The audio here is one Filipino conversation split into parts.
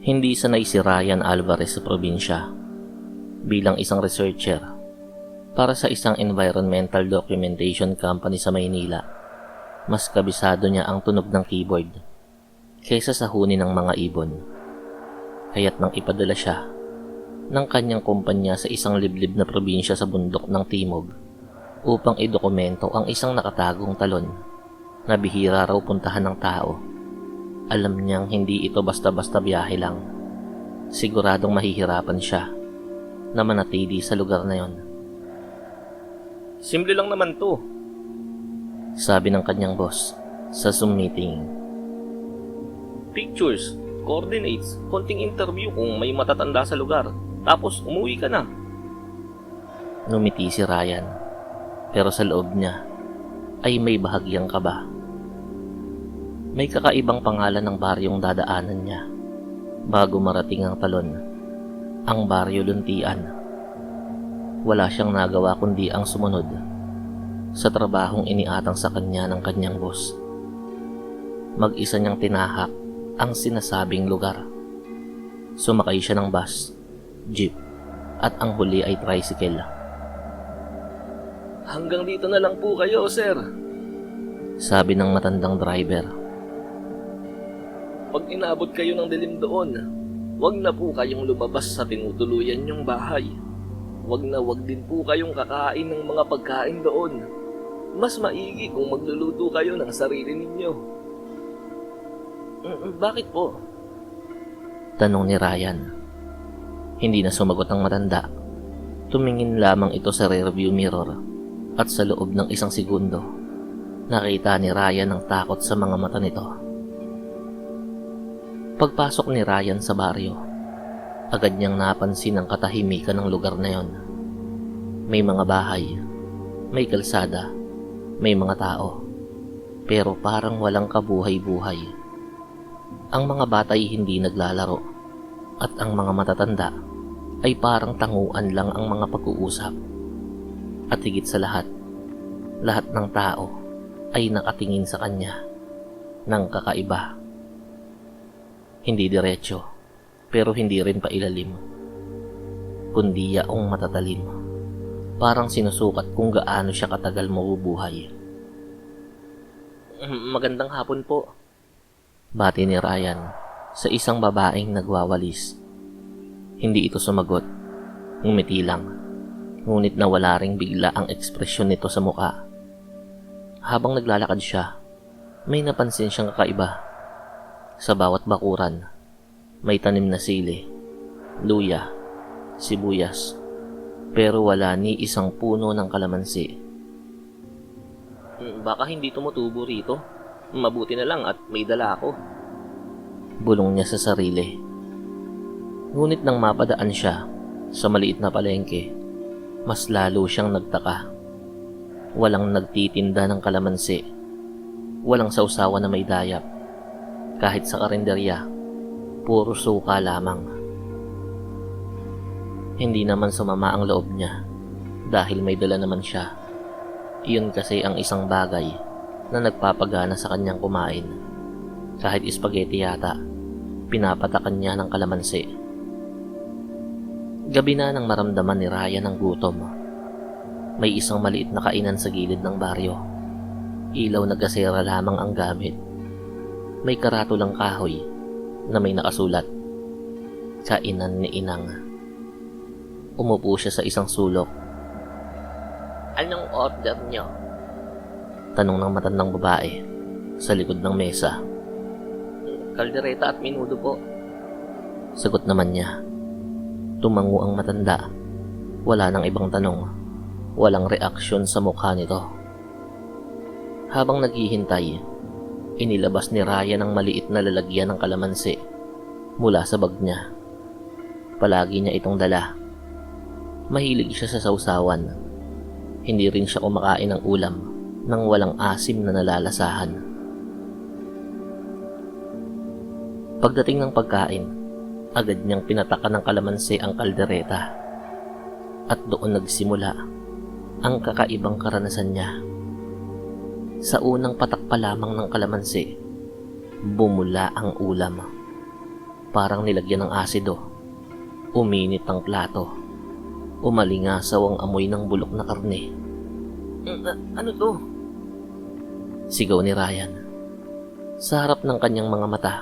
Hindi sanay si Ryan Alvarez sa probinsya bilang isang researcher para sa isang environmental documentation company sa Maynila. Mas kabisado niya ang tunog ng keyboard kaysa sa huni ng mga ibon. Kaya't nang ipadala siya ng kanyang kumpanya sa isang liblib na probinsya sa bundok ng Timog upang idokumento ang isang nakatagong talon na bihira raw puntahan ng tao. Alam niyang hindi ito basta-basta biyahe lang. Siguradong mahihirapan siya na manatili sa lugar na yon. Simple lang naman to, sabi ng kanyang boss sa Zoom meeting. Pictures, coordinates, konting interview kung may matatanda sa lugar, tapos umuwi ka na. Numiti si Ryan, pero sa loob niya ay may bahagyang kaba. May kakaibang pangalan ng baryong dadaanan niya bago marating ang talon, ang Baryo Luntian. Wala siyang nagawa kundi ang sumunod sa trabahong iniatang sa kanya ng kanyang boss. Mag-isa niyang tinahak ang sinasabing lugar. Sumakay siya ng bus, jeep, at ang huli ay tricycle. Hanggang dito na lang po kayo, sir, sabi ng matandang driver. Pag inabot kayo ng dilim doon, wag na po kayong lumabas sa tinutuluyan niyong bahay. Wag na wag din po kayong kakain ng mga pagkain doon. Mas maigi kung magluluto kayo ng sarili ninyo. Bakit po? Tanong ni Ryan. Hindi na sumagot ang matanda. Tumingin lamang ito sa rearview mirror at sa loob ng isang segundo, nakita ni Ryan ang takot sa mga mata nito. Pagpasok ni Ryan sa baryo, agad niyang napansin ang katahimikan ng lugar na yon. May mga bahay, may kalsada, may mga tao, pero parang walang kabuhay-buhay. Ang mga bata ay hindi naglalaro, at ang mga matatanda ay parang tanguan lang ang mga pag-uusap. At higit sa lahat ng tao ay nakatingin sa kanya ng kakaiba. Hindi diretso, pero hindi rin pailalim, kundi yaong matatalim. Parang sinusukat kung gaano siya katagal mabubuhay. Magandang hapon po, bati ni Ryan sa isang babaeng nagwawalis. Hindi ito sumagot, ngumiti lang, ngunit nawala ring bigla ang ekspresyon nito sa muka. Habang naglalakad siya, may napansin siyang kakaiba. Sa bawat bakuran, may tanim na sili, luya, sibuyas, pero wala ni isang puno ng kalamansi. Baka hindi tumutubo rito. Mabuti na lang at may dala ako, bulong niya sa sarili. Ngunit nang mapadaan siya sa maliit na palengke, mas lalo siyang nagtaka. Walang nagtitinda ng kalamansi, walang sausawan na may dayap. Kahit sa karinderya, puro suka lamang. Hindi naman sumama ang loob niya dahil may dala naman siya. Iyon kasi ang isang bagay na nagpapagana sa kanyang kumain. Kahit spaghetti yata, pinapatakan niya ng kalamansi. Gabi na nang maramdaman ni Ryan ang gutom. May isang maliit na kainan sa gilid ng baryo. Ilaw na gasera lamang ang gamit. May karatulang kahoy na may nakasulat, "Kainan ni Inang." Umupo siya sa isang sulok. Anong order niyo? Tanong ng matandang babae sa likod ng mesa. Kaldereta at menudo po, sagot naman niya. Tumango ang matanda. Wala nang ibang tanong. Walang reaksyon sa mukha nito. Habang naghihintay, inilabas ni Ryan ang maliit na lalagyan ng kalamansi mula sa bag niya. Palagi niya itong dala. Mahilig siya sa sausawan. Hindi rin siya kumakain ng ulam nang walang asim na nalalasahan. Pagdating ng pagkain, agad niyang pinatakan ng kalamansi ang kaldereta. At doon nagsimula ang kakaibang karanasan niya. Sa unang patak pa lamang ng kalamansi, bumula ang ulam. Parang nilagyan ng asido. Uminit ang plato. Umalingasaw ang amoy ng bulok na karne. Ano to? Sigaw ni Ryan. Sa harap ng kanyang mga mata,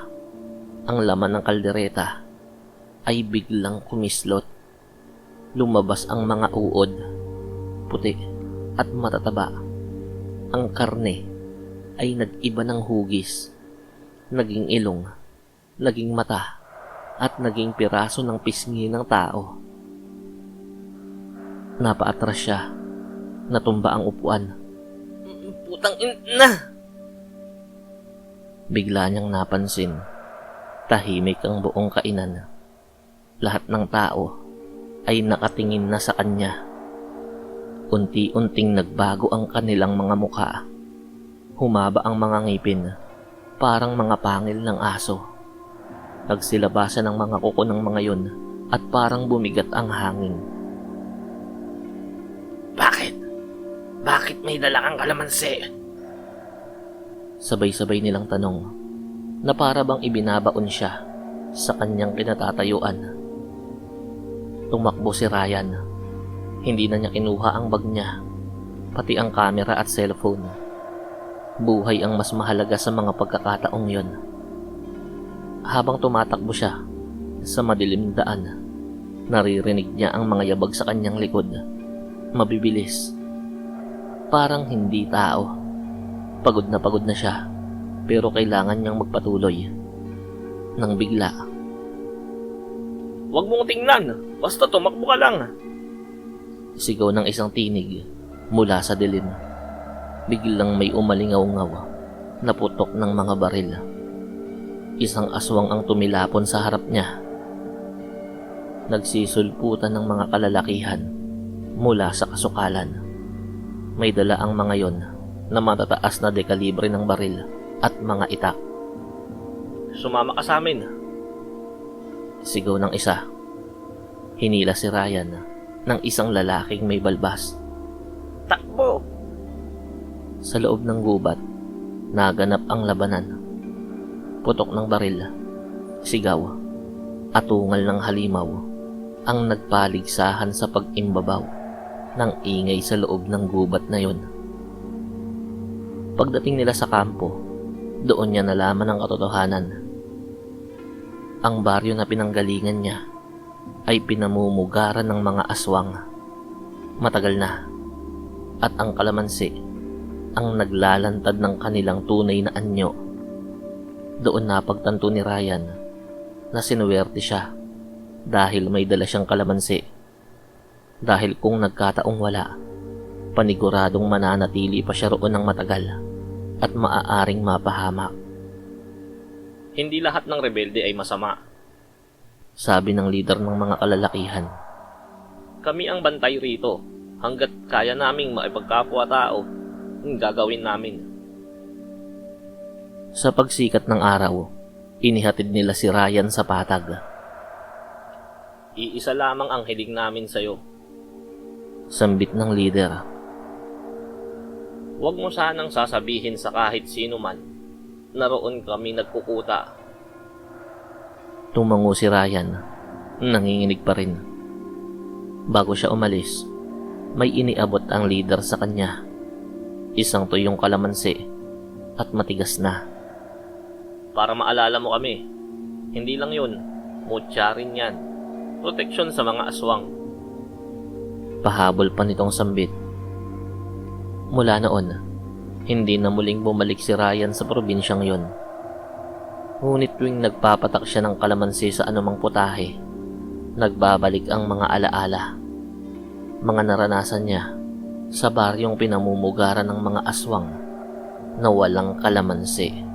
ang laman ng kaldereta ay biglang kumislot. Lumabas ang mga uod, puti at matataba. Ang karne ay nag-iba ng hugis, naging ilong, naging mata, at naging piraso ng pisngi ng tao. Napaatras siya, natumba ang upuan. Putang ina! Bigla niyang napansin, tahimik ang buong kainan. Lahat ng tao ay nakatingin na sa kanya. Unti-unting nagbago ang kanilang mga mukha. Humaba ang mga ngipin, parang mga pangil ng aso. Nagsilabasan ang mga kuko ng mga yun at parang bumigat ang hangin. Bakit? Bakit may dala kang kalamansi? Sabay-sabay nilang tanong na para bang ibinabaon siya sa kanyang kinatatayuan. Tumakbo si Ryan. Hindi na niya kinuha ang bag niya, pati ang camera at cellphone. Buhay ang mas mahalaga sa mga pagkakataong yon. Habang tumatakbo siya sa madilim daan, naririnig niya ang mga yabag sa kanyang likod. Mabibilis. Parang hindi tao. Pagod na siya, pero kailangan niyang magpatuloy. Nang bigla, Huwag mong tingnan, basta tumakbo ka lang. sigaw ng isang tinig mula sa dilim. Biglang may umalingaw-ngaw na putok ng mga baril. Isang aswang ang tumilapon sa harap niya. Nagsisulputan ng mga kalalakihan mula sa kasukalan. May dala ang mga yon na matataas na dekalibre ng baril at mga itak. Sumama ka sa amin. Sigaw ng isa. Hinila si Ryan ng isang lalaking may balbas. Takbo! Sa loob ng gubat, naganap ang labanan. Putok ng baril, sigaw, atungal ng halimaw, ang nagpaligsahan sa pag-imbabaw ng ingay sa loob ng gubat na yon. Pagdating nila sa kampo, doon niya nalaman ang katotohanan. Ang baryo na pinanggalingan niya ay pinamumugaran ng mga aswang. Matagal na, at ang kalamansi ang naglalantad ng kanilang tunay na anyo. Doon napagtanto ni Ryan na sinuwerte siya dahil may dala siyang kalamansi. Dahil kung nagkataong wala, paniguradong mananatili pa siya roon ng matagal at maaaring mapahamak. Hindi lahat ng rebelde ay masama. Sabi ng leader ng mga kalalakihan. Kami ang bantay rito. Hanggat kaya naming makipagkapwa-tao, gagawin namin. Sa pagsikat ng araw, inihatid nila si Ryan sa patag. Iisa lamang ang hiling namin sa'yo. Sambit ng leader. Huwag mo sanang sasabihin sa kahit sino man na roon kami nagkukuta. Tumango si Ryan, nanginginig pa rin. Bago siya umalis, may iniabot ang leader sa kanya. Isang tuyong kalamansi at matigas na. Para maalala mo kami. Hindi lang yun, mutya rin yan. Proteksyon sa mga aswang. Pahabol pa nitong sambit. Mula noon, hindi na muling bumalik si Ryan sa probinsyang yon. Ngunit tuwing nagpapatak siya ng kalamansi sa anumang putahe, nagbabalik ang mga alaala. Mga naranasan niya sa baryong pinamumugaran ng mga aswang na walang kalamansi.